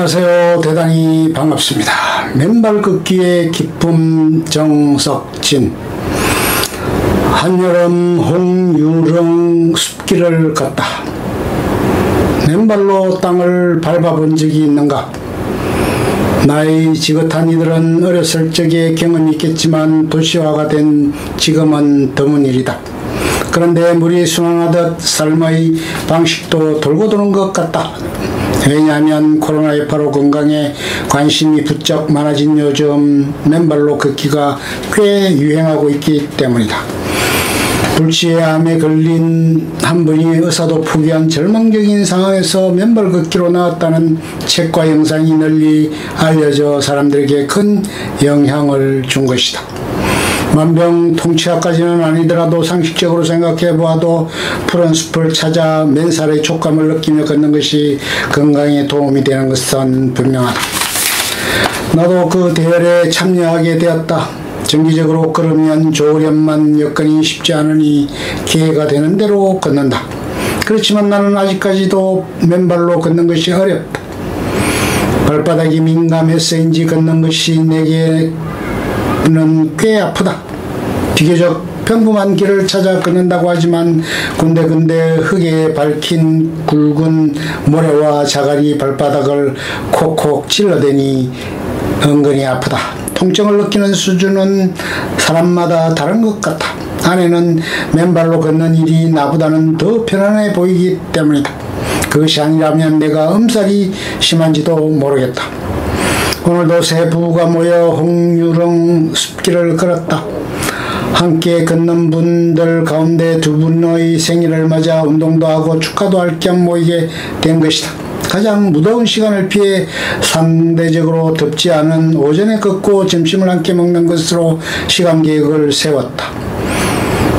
안녕하세요. 대단히 반갑습니다. 맨발 걷기의 기쁨 정석진. 한여름 홍유령 숲길을 걷다. 맨발로 땅을 밟아본 적이 있는가? 나이 지긋한 이들은 어렸을 적에 경험이 있겠지만 도시화가 된 지금은 드문 일이다. 그런데 물이 순환하듯 삶의 방식도 돌고 도는 것 같다. 왜냐하면 코로나19로 건강에 관심이 부쩍 많아진 요즘 맨발로 걷기가 꽤 유행하고 있기 때문이다. 불치의 암에 걸린 한 분이 의사도 포기한 절망적인 상황에서 맨발 걷기로 나왔다는 책과 영상이 널리 알려져 사람들에게 큰 영향을 준 것이다. 만병통치약까지는 아니더라도 상식적으로 생각해 보아도 푸른 숲을 찾아 맨살의 촉감을 느끼며 걷는 것이 건강에 도움이 되는 것은 분명하다. 나도 그 대열에 참여하게 되었다. 정기적으로 걸으면 좋으련만 여건이 쉽지 않으니 기회가 되는 대로 걷는다. 그렇지만 나는 아직까지도 맨발로 걷는 것이 어렵다. 발바닥이 민감해서인지 걷는 것이 내게는 꽤 아프다. 비교적 평범한 길을 찾아 걷는다고 하지만 군데군데 흙에 밝힌 굵은 모래와 자갈이 발바닥을 콕콕 찔러대니 은근히 아프다. 통증을 느끼는 수준은 사람마다 다른 것 같아. 아내는 맨발로 걷는 일이 나보다는 더 편안해 보이기 때문이다. 그것이 아니라면 내가 엄살이 심한지도 모르겠다. 오늘도 세 부부가 모여 홍유령 숲길을 걸었다. 함께 걷는 분들 가운데 두 분의 생일을 맞아 운동도 하고 축하도 할 겸 모이게 된 것이다. 가장 무더운 시간을 피해 상대적으로 덥지 않은 오전에 걷고 점심을 함께 먹는 것으로 시간 계획을 세웠다.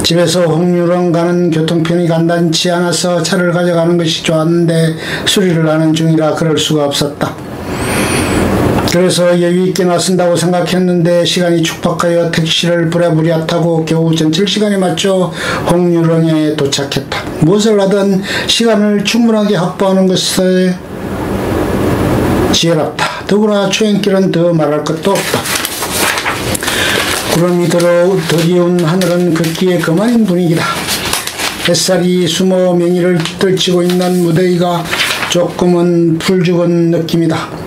집에서 홍유령 가는 교통편이 간단치 않아서 차를 가져가는 것이 좋았는데 수리를 하는 중이라 그럴 수가 없었다. 그래서 여유있게 나선다고 생각했는데 시간이 촉박하여 택시를 부랴부랴 타고 겨우 전철 시간에 맞춰 홍유령에 도착했다. 무엇을 하든 시간을 충분하게 확보하는 것에 지혜롭다. 더구나 초행길은 더 말할 것도 없다. 구름이 들어 드리운 하늘은 걷기에 그만인 분위기다. 햇살이 숨어 맹이를 떨치고 있는 무더위가 조금은 풀죽은 느낌이다.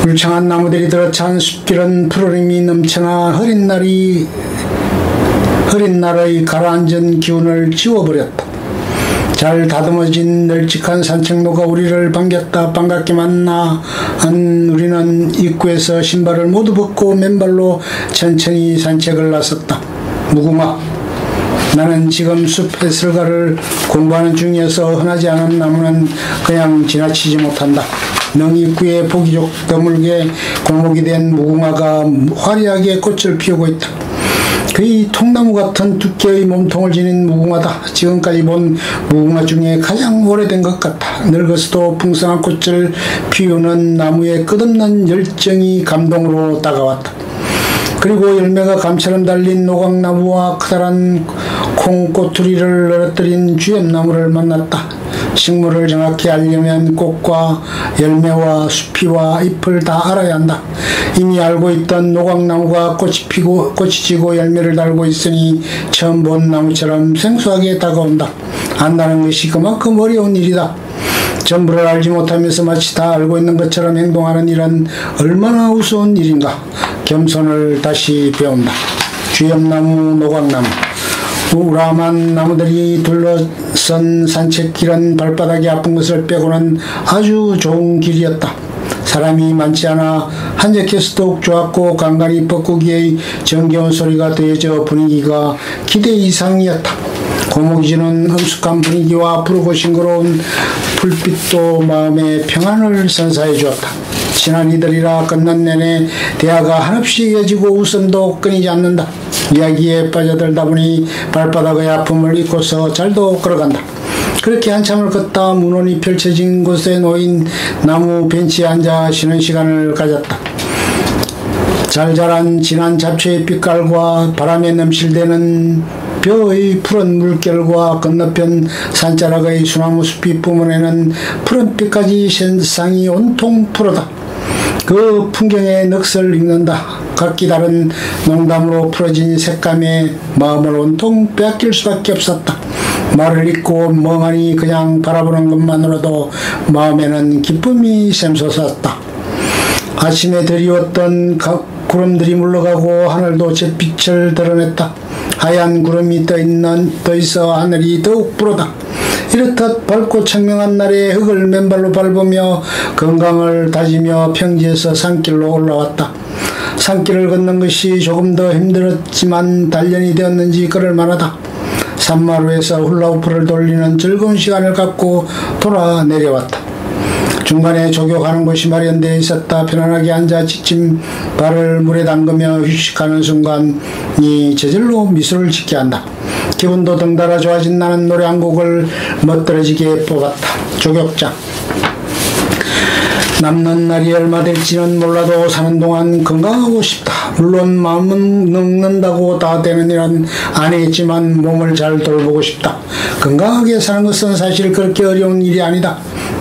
울창한 나무들이 들어찬 숲길은 푸르름이 넘쳐나 흐린 날의 가라앉은 기운을 지워버렸다. 잘 다듬어진 널찍한 산책로가 우리를 반겼다. 반갑게 만난 우리는 입구에서 신발을 모두 벗고 맨발로 천천히 산책을 나섰다. 무궁화, 나는 지금 숲 해설가를 공부하는 중이어서 흔하지 않은 나무는 그냥 지나치지 못한다. 능 입구에 보기 드물게 공목이 된 무궁화가 화려하게 꽃을 피우고 있다. 거의 통나무 같은 두께의 몸통을 지닌 무궁화다. 지금까지 본 무궁화 중에 가장 오래된 것 같다. 늙어서도 풍성한 꽃을 피우는 나무의 끝없는 열정이 감동으로 다가왔다. 그리고 열매가 감처럼 달린 노각나무와 커다란 콩꼬투리를 늘어뜨린 주엽나무를 만났다. 식물을 정확히 알려면 꽃과 열매와 수피와 잎을 다 알아야 한다. 이미 알고 있던 노각나무가 꽃이 지고 열매를 달고 있으니 처음 본 나무처럼 생소하게 다가온다. 안다는 것이 그만큼 어려운 일이다. 전부를 알지 못하면서 마치 다 알고 있는 것처럼 행동하는 일은 얼마나 우스운 일인가. 겸손을 다시 배운다. 주엽나무, 노각나무, 우람한 나무들이 둘러선 산책길은 발바닥이 아픈 것을 빼고는 아주 좋은 길이었다. 사람이 많지 않아 한적해서 더욱 좋았고 간간히 뻐꾸기의 정겨운 소리가 더해져 분위기가 기대 이상이었다. 고목이 주는 엄숙한 분위기와 푸르고 싱그러운 불빛도 마음에 평안을 선사해 주었다. 지난 이들이라 걷는 내내 대화가 한없이 이어지고 웃음도 끊이지 않는다. 이야기에 빠져들다 보니 발바닥의 아픔을 잊고서 잘도 걸어간다. 그렇게 한참을 걷다 문원이 펼쳐진 곳에 놓인 나무 벤치에 앉아 쉬는 시간을 가졌다. 잘 자란 진한 잡초의 빛깔과 바람에 넘실대는 벼의 푸른 물결과 건너편 산자락의 소나무 숲이 뿜어내는 푸른빛까지 세상이 온통 푸르다. 그 풍경의 넋을 읽는다. 각기 다른 농담으로 풀어진 색감에 마음을 온통 빼앗길 수밖에 없었다. 말을 잊고 멍하니 그냥 바라보는 것만으로도 마음에는 기쁨이 샘솟았다. 아침에 드리웠던 구름들이 물러가고 하늘도 잿빛을 드러냈다. 하얀 구름이 떠있어 하늘이 더욱 푸르다. 이렇듯 밝고 청명한 날에 흙을 맨발로 밟으며 건강을 다지며 평지에서 산길로 올라왔다. 산길을 걷는 것이 조금 더 힘들었지만 단련이 되었는지 그럴 만하다. 산마루에서 훌라후프를 돌리는 즐거운 시간을 갖고 돌아 내려왔다. 중간에 조격하는 곳이 마련되어 있었다. 편안하게 앉아 지친 발을 물에 담그며 휴식하는 순간이 저절로 미소를 짓게 한다. 기분도 덩달아 좋아진 나는 노래 한 곡을 멋들어지게 뽑았다. 조격장. 남는 날이 얼마 될지는 몰라도 사는 동안 건강하고 싶다. 물론 마음은 늙는다고 다 되는 일은 아니겠지만 몸을 잘 돌보고 싶다. 건강하게 사는 것은 사실 그렇게 어려운 일이 아니다.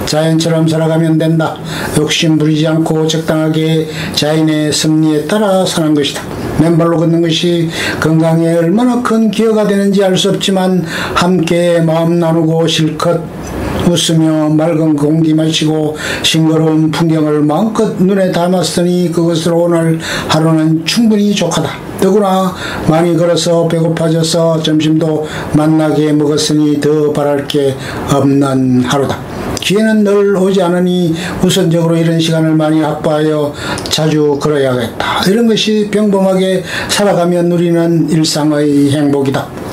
자연처럼 살아가면 된다. 욕심 부리지 않고 적당하게 자연의 섭리에 따라 사는 것이다. 맨발로 걷는 것이 건강에 얼마나 큰 기여가 되는지 알 수 없지만 함께 마음 나누고 실컷 웃으며 맑은 공기 마시고 싱그러운 풍경을 마음껏 눈에 담았으니 그것으로 오늘 하루는 충분히 족하다. 더구나 많이 걸어서 배고파져서 점심도 만나게 먹었으니 더 바랄 게 없는 하루다. 기회는 늘 오지 않으니 우선적으로 이런 시간을 많이 확보하여 자주 걸어야겠다. 이런 것이 평범하게 살아가며 누리는 일상의 행복이다.